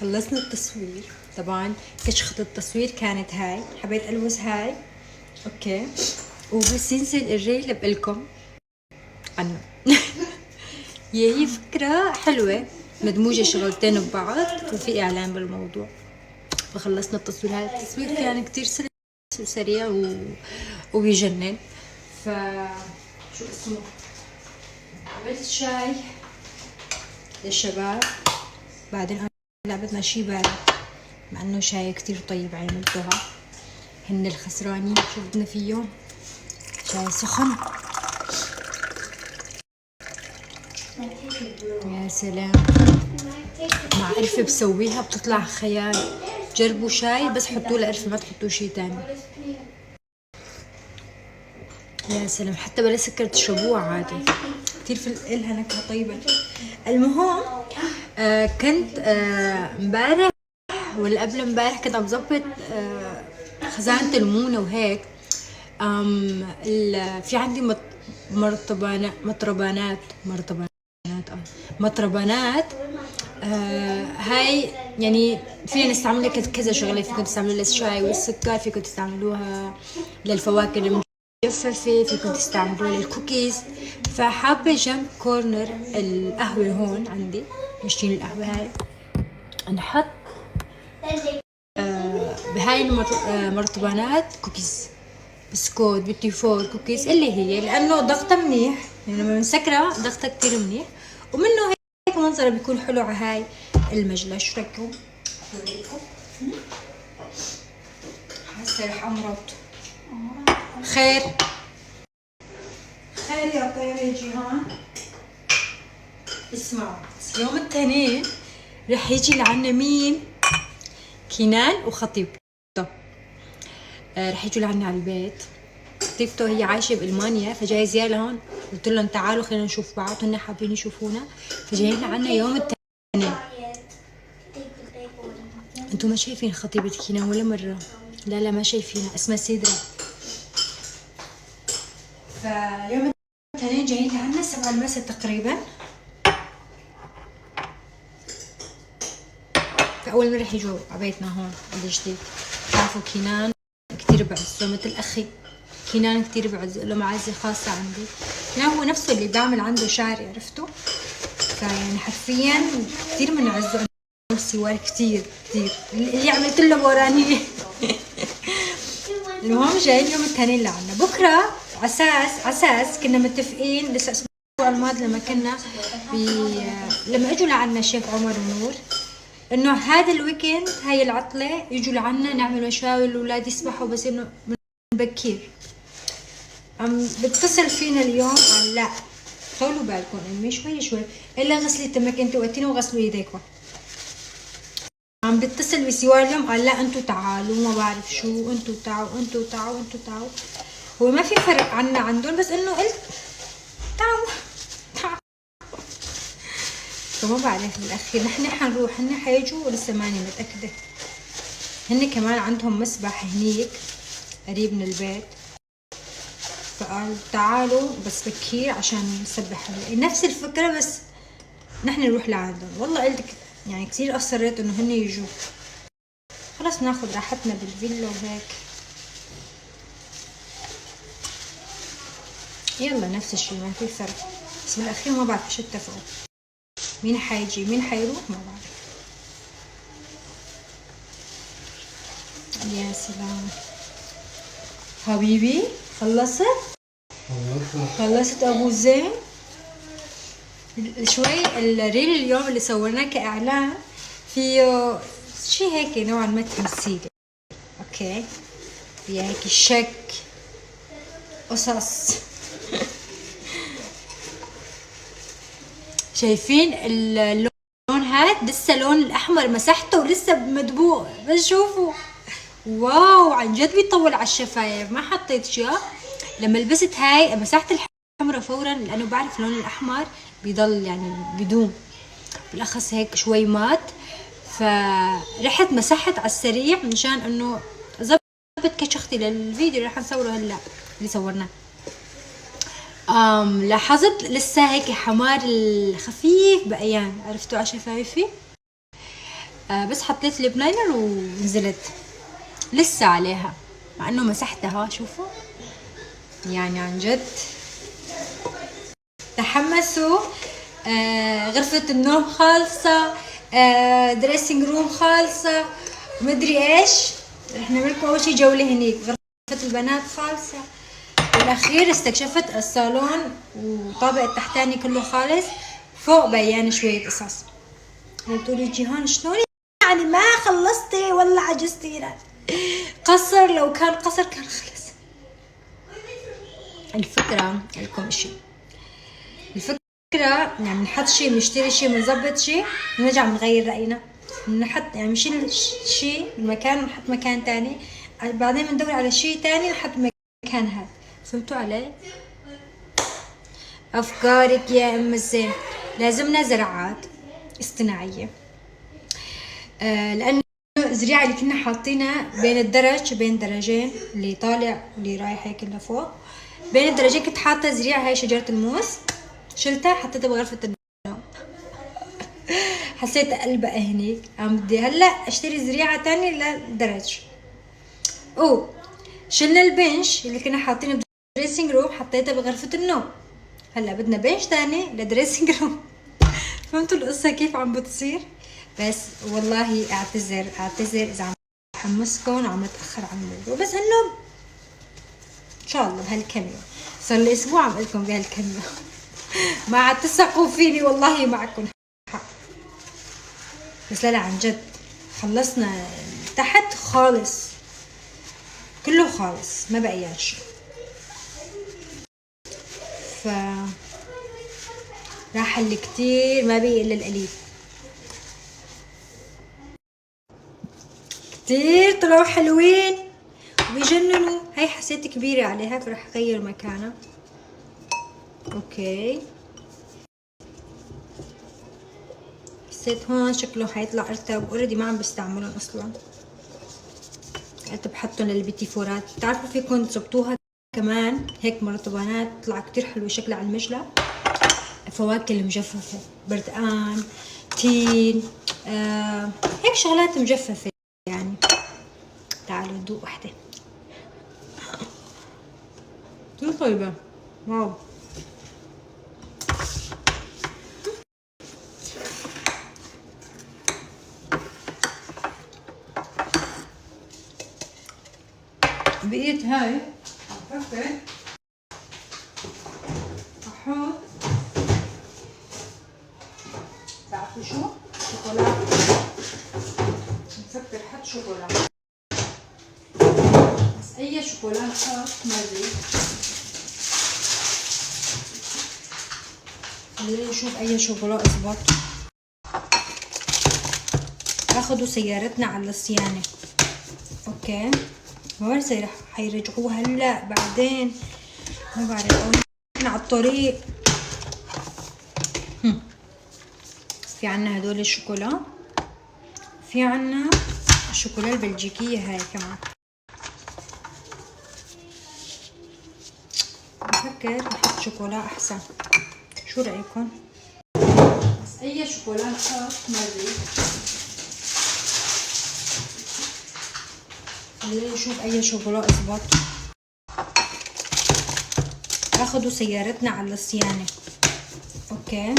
خلصنا التصوير طبعا. كشخة التصوير كانت هاي، حبيت البس هاي اوكي، وبس ينزل الريل بقلكم عنه. هي فكرة حلوة مدموجة شغلتين ببعض وفي اعلان بالموضوع. فخلصنا التصوير، هذا التصوير كان كتير سريع وبيجنن. ف شو اسمه، عملت شاي للشباب، بعدين لعبتنا شي بارد مع انه شاي كتير طيب عملتوها. هن الخسرانين شو بدنا فيهم، شاي سخن يا سلام. مع قرفة بسويها بتطلع خيال. جربوا شاي بس حطوا له قرفة، ما تحطوا شي تاني. يا سلام، حتى بلا سكر تشربوها عادي، كتير في إلها نكهة طيبة. المهم كنت امبارح ولا قبل امبارح كنت عم بظبط خزانة المونة وهيك. في عندي مطربانات. هاي يعني فينا نستعملها كذا شغله، فيكم تستعملوها للشاي والسكر، فيكم تستعملوها للفواكه المجففه، فيكم تستعملوها للكوكيز. فحابه جنب كورنر القهوه هون عندي مشتين القهوه هاي نحط بهاي المرطبانات كوكيز، بسكوت، بيتي فور كوكيز اللي هي، لانه ضغطها منيح، يعني لما مسكرة ضغطها كتير منيح، ومنه هيك منظرها بيكون حلو على هاي المجلة. شو رايكم؟ حاسه رح امرض. خير خير يا طير يا جيهان. اسمعوا، يوم الاثنين رح يجي لعنا مين؟ كنان وخطيبته. رح يجوا لعنا على البيت. خطيبته هي عايشه بالمانيا، فجاي زياره لهون. قلت لهم تعالوا خلينا نشوف بعض، هن حابين يشوفونا، فجايين لعنا يوم الاثنين. انتم ما شايفين خطيبة كنان ولا مره؟ لا ما شايفينها، اسمها سيدرا. فيوم الاثنين جايين لعنا 7 المساء تقريبا. فاول مره رح يجوا على بيتنا هون الجديد. تعرفوا كنان كتير بعزه مثل اخي، كنان كتير بعزه، له معزه خاصه عندي. كنان هو نفسه اللي بعمل عنده شعري، عرفتوا؟ فيعني حرفيا كتير بنعزه سوار كتير اللي عملت له وراني. المهم جايين يوم الاثنين لعنا بكره، عساس كنا متفقين لسه الاسبوع الماضي لما كنا لما اجوا لعنا الشيخ عمر ونور، انه هذا الويكند هاي العطله يجوا لعنا نعمل مشاوي، الاولاد يسبحوا، بس انه من بكير. عم بتصل فينا اليوم قال لا طولوا بالكم امي شوي الا غسلي تمك انت وقتين وغسلوا ايديكم. عم بتصل بسوار اليوم قال لا انتوا تعالوا، ما بعرف شو، انتوا تعوا. هو ما في فرق عنا عندهم، بس انه قلت تعوا. فما بعرف بالاخير نحن حنروح، هن حيجوا ولسه ماني متاكده. هن كمان عندهم مسبح هنيك قريب من البيت، فقال تعالوا بس بكير عشان نسبح نفس الفكره، بس نحن نروح لعندهم. والله قلت يعني كثير اصريت انه هن يجوا، خلاص ناخذ راحتنا بالفيلا وهيك. يلا نفس الشيء ما في فرق، بس بالاخير ما بعرف ايش اتفقوا، مين حيجي مين حيروح ما بعرف. يا سلام حبيبي، خلصت ابو زين. شوي الريل اليوم اللي صورناه كاعلان فيه شي هيك نوعا ما تمثيلي، اوكي، في هيك شك قصص. شايفين اللون هاد؟ لسه اللون الاحمر مسحته ولسه مدبوق، بس شوفوا واو عن جد بيطول على الشفايف. ما حطيت شيء لما لبست هاي، مسحت الحمرة فورا لانه بعرف اللون الاحمر بيضل يعني بدوم، بالاخص هيك شوي مات. فرحت مسحت على السريع مشان انه ظبط كشختي للفيديو اللي رح نصوره هلا اللي صورناه. لاحظت لسه هيك حمار الخفيف بقيان، عرفتوا على شفايفي؟ بس حطيت ليب لاينر ونزلت لسه عليها، مع انه مسحتها. شوفوا يعني عن جد تحمسوا. غرفة النوم خالصة، دريسنج روم خالصة، ومدري ايش. رح نعمل لكم اول شي جولة هنيك. غرفة البنات خالصة. بالاخير استكشفت الصالون والطابق التحتاني كله خالص، فوق بيان شوية قصص. بتقولي جيهان شلون يعني ما خلصتي ولا عجزتي؟ لا قصر، لو كان قصر كان خلص. الفكرة لكم اشي، الفكرة يعني نحط شي، بنشتري شي، بنظبط شي، بنرجع بنغير رأينا، بنحط يعني بنشيل شي بمكان ونحط مكان تاني، بعدين بندور على شي تاني نحط مكان هذا. فهمتوا علي؟ أفكارك يا أم الزين. لازمنا زراعات اصطناعية، لأنه الزريعة اللي كنا حاطينها بين الدرج، بين درجين اللي طالع واللي رايح هيك لفوق، بين الدرجين كنت حاطة زريعة هاي شجرة الموز، شلتها حطيتها بغرفة النوم. حسيت قلبها هنيك، بدي هلا اشتري زريعة تانية للدرج. شلنا البنش اللي كنا حاطينه بدريسنج روم، حطيته بغرفة النوم. هلا بدنا بنش تاني لدريسنج روم. فهمتوا القصة كيف عم بتصير؟ بس والله اعتذر اذا عم بحمسكم وعم اتأخر عن الموضوع، بس انه ان شاء الله بهالكم يوم، صار لي اسبوع عم قلكم بهالكم يوم. ما عاد تثقوا فيني والله معكم حق. بس لا عن جد خلصنا تحت خالص، كله خالص، ما بقى شيء. ف راح اللي كتير ما بقي الا القليل. كتير طلعوا حلوين وبيجننوا. هاي حسيت كبيرة عليها فراح اغير مكانها. اوكي حسيت هون شكله حيطلع ارتب، اوريدي ما عم بستعملهم اصلا. قلت بحطهم للبيتي فورات. بتعرفوا فيكم تظبطوها كمان هيك مرطبانات، تطلع كتير حلوة شكلها على المجلة. فواكه المجففة، بردقان، تين، هيك شغلات مجففة يعني. تعالوا ندوق وحدة. كتير طيبة، واو. بقيت هاي بفكر احط، تعرفوا شو؟ شوكولاته. بفكر احط شوكولاته، بس اي شوكولاته ما ادري. خلينا نشوف اي شوكولاته اضبط. اخذوا سيارتنا على الصيانه. اوكي ما بعرف رح حيرجعوها هلا بعدين، ما بعرف، او احنا على الطريق. في عنا هدول الشوكولا، في عنا الشوكولا البلجيكية هاي كمان. بفكر نحط شوكولا احسن، شو رأيكم؟ بس اي شوكولا نحط ما ادري. خلينا نشوف اي شوكولا اضبط. اخذوا سيارتنا على الصيانة. اوكي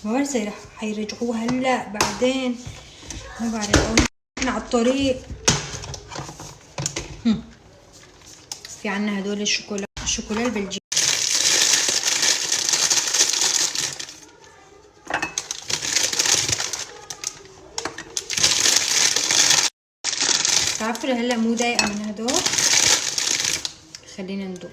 ما بعرف رح حيرجعوها هلا بعدين، ما بعرف، او احنا على الطريق. في عنا هدول الشوكولا، الشوكولا البلجيكي. تعرفوا هلا مو ضايقة من هدول. خلينا ندوق.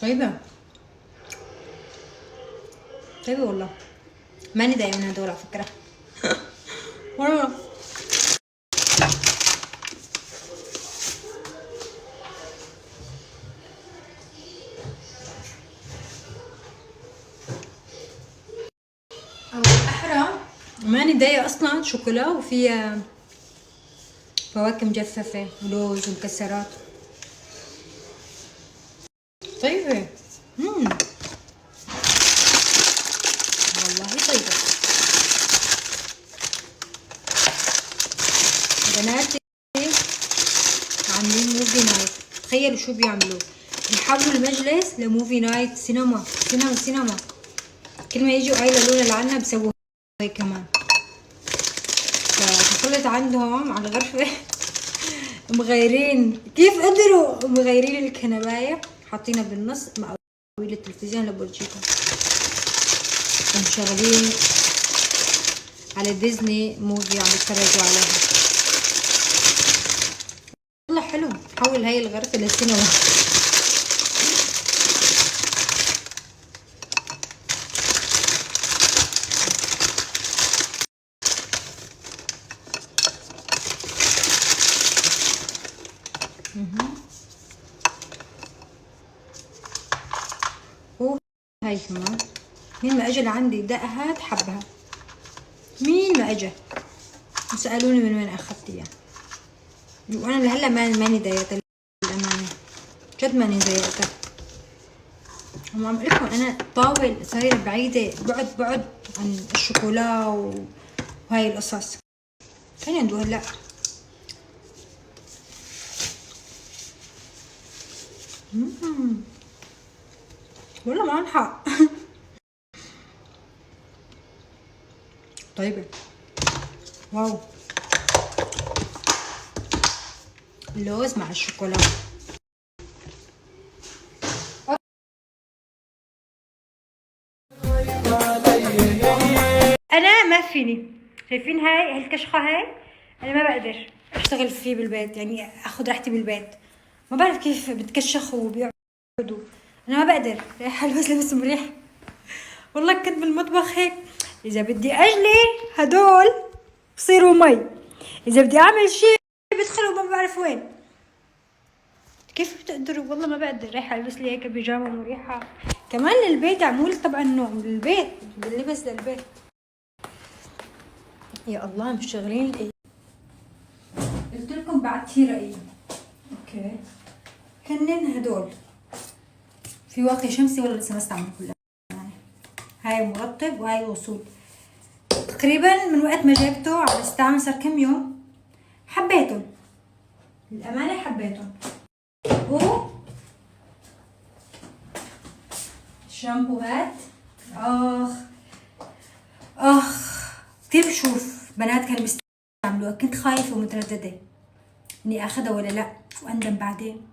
طيبة، طيبة والله، ماني ضايقة من هدول على فكرة. والله او الاحرى ماني ضايقة اصلا. شوكولا وفيها فواكه مجففة ولوز ومكسرات. طيبة. شو بيعملوا؟ بيحولوا المجلس لموفي نايت، سينما. كل ما يجوا قايله لولا لعنا بسووا هي كمان. فدخلت عندهم على الغرفة مغيرين، كيف قدروا مغيرين الكنباية، حاطينها بالنص مع التلفزيون لبورجيكم، ومشغلين على ديزني موفي عم يتفرجوا عليها. والله حلو، حول هاي الغرفة للسينما. هاي كمان مين ما اجى لعندي دقها حبها، مين ما اجى وسألوني من وين اخذت اياه، وانا لهلا ماني ضايقتها للامانه، جد ماني ضايقتها. هم عم لكم انا طاول صايره بعيده، بعد عن الشوكولا وهاي القصص. خلينا ندوق هلا. والله معهم حق. طيبة، واو، اللوز مع الشوكولا. انا ما فيني، شايفين هاي الكشخة هاي، انا ما بقدر اشتغل فيه بالبيت، يعني اخذ راحتي بالبيت. ما بعرف كيف بتكشخ وبيقعدوا، انا ما بقدر. ريحة الوزلة بس مريح. والله كنت بالمطبخ هيك، اذا بدي اجلي هدول بصيروا مي، اذا بدي اعمل شيء بدخلوا ما بعرف وين. كيف بتقدروا؟ والله ما بقدر. ريحة البس لي هيك بيجامة مريحة كمان للبيت، عمول طبعا النوم للبيت، باللبس للبيت. يا الله مشغلين الايه، قلت لكم بعتي رأيي. اوكي هنن هدول في واقي شمسي، ولا لسه ما استعمل كلها يعني. هاي مرطب وهاي وصول، تقريبا من وقت ما جبته على استعمل صار كم يوم. حبيتهم للأمانة، حبيتهم. شامبوهات كثير بشوف بنات كانوا بيستعملوها، كنت خايفة ومترددة اني اخذها ولا لا، واندم بعدين.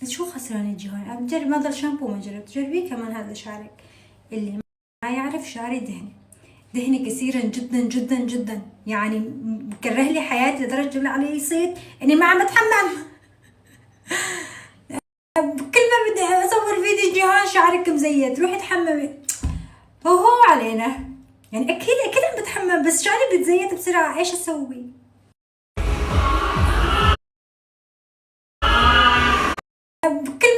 بس شو خسرانة تجي هون؟ بجرب هذا الشامبو، ما جربت. جربيه كمان هذا شعرك. اللي ما يعرف شعري دهني كثيرا جدا، يعني مكره لي حياتي لدرجة جبل علي صيت اني ما عم بتحمم. كل ما بدي اصور فيديو جيهان شعرك مزيت، روحي تحممي. هو علينا يعني، اكيد عم بتحمم، بس شعري بتزيت بسرعه، ايش اسوي؟